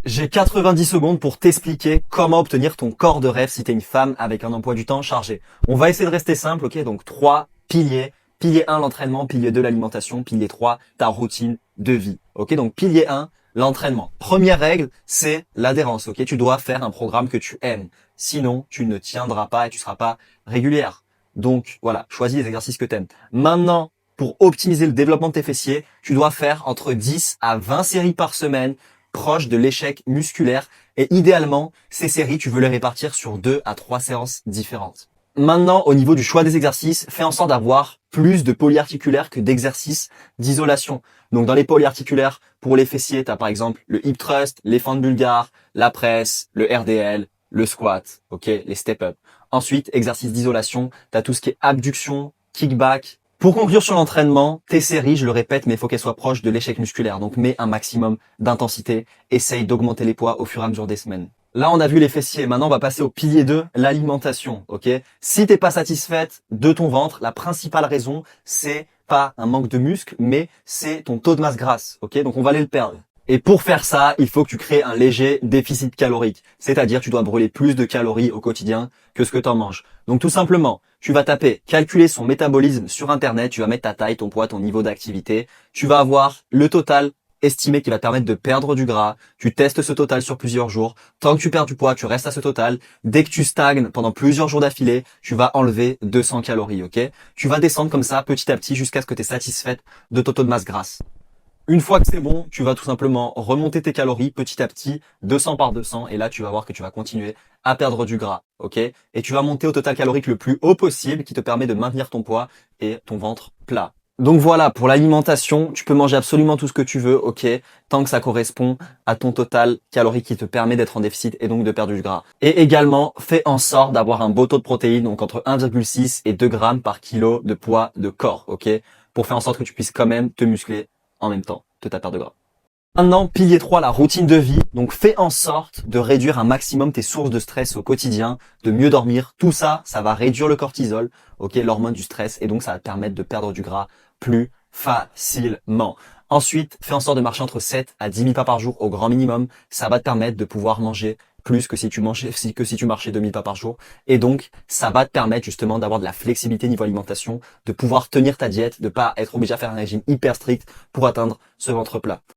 J'ai 90 secondes pour t'expliquer comment obtenir ton corps de rêve si t'es une femme avec un emploi du temps chargé. On va essayer de rester simple, ok? Donc 3 piliers. Pilier 1, l'entraînement. Pilier 2, l'alimentation. Pilier 3, ta routine de vie. Ok? Donc pilier 1, l'entraînement. Première règle, c'est l'adhérence, ok? Tu dois faire un programme que tu aimes. Sinon, tu ne tiendras pas et tu seras pas régulière. Donc voilà, choisis les exercices que tu aimes. Maintenant, pour optimiser le développement de tes fessiers, tu dois faire entre 10 à 20 séries par semaine proche de l'échec musculaire et idéalement, ces séries, tu veux les répartir sur 2 à 3 séances différentes. Maintenant, au niveau du choix des exercices, fais en sorte d'avoir plus de polyarticulaires que d'exercices d'isolation. Donc, dans les polyarticulaires, pour les fessiers, tu as par exemple le hip thrust, les fentes bulgares, la presse, le RDL, le squat, ok, les step-up. Ensuite, exercice d'isolation, tu as tout ce qui est abduction, kickback. Pour conclure sur l'entraînement, tes séries, je le répète, mais il faut qu'elles soient proches de l'échec musculaire. Donc, mets un maximum d'intensité. Essaye d'augmenter les poids au fur et à mesure des semaines. Là, on a vu les fessiers. Maintenant, on va passer au pilier 2, l'alimentation. Ok? Si t'es pas satisfaite de ton ventre, la principale raison, c'est pas un manque de muscle, mais c'est ton taux de masse grasse. Ok? Donc, on va aller le perdre. Et pour faire ça, il faut que tu crées un léger déficit calorique. C'est-à-dire, tu dois brûler plus de calories au quotidien que ce que tu en manges. Donc, tout simplement, tu vas taper calculer son métabolisme sur Internet, tu vas mettre ta taille, ton poids, ton niveau d'activité. Tu vas avoir le total estimé qui va te permettre de perdre du gras. Tu testes ce total sur plusieurs jours. Tant que tu perds du poids, tu restes à ce total. Dès que tu stagnes pendant plusieurs jours d'affilée, tu vas enlever 200 calories, ok? Tu vas descendre comme ça petit à petit jusqu'à ce que tu es satisfaite de ton taux de masse grasse. Une fois que c'est bon, tu vas tout simplement remonter tes calories petit à petit, 200 par 200, et là tu vas voir que tu vas continuer à perdre du gras, ok? Et tu vas monter au total calorique le plus haut possible, qui te permet de maintenir ton poids et ton ventre plat. Donc voilà, pour l'alimentation, tu peux manger absolument tout ce que tu veux, ok? Tant que ça correspond à ton total calorique qui te permet d'être en déficit et donc de perdre du gras. Et également, fais en sorte d'avoir un beau taux de protéines, donc entre 1,6 et 2 grammes par kilo de poids de corps, ok? Pour faire en sorte que tu puisses quand même te muscler en même temps de ta perte de gras. Maintenant, pilier 3, la routine de vie. Donc, fais en sorte de réduire un maximum tes sources de stress au quotidien, de mieux dormir. Tout ça, ça va réduire le cortisol, ok, l'hormone du stress, et donc ça va te permettre de perdre du gras plus facilement. Ensuite, fais en sorte de marcher entre 7 à 10 000 pas par jour au grand minimum. Ça va te permettre de pouvoir manger plus que si tu marchais 2000 pas par jour. Et donc, ça va te permettre justement d'avoir de la flexibilité niveau alimentation, de pouvoir tenir ta diète, de pas être obligé à faire un régime hyper strict pour atteindre ce ventre plat.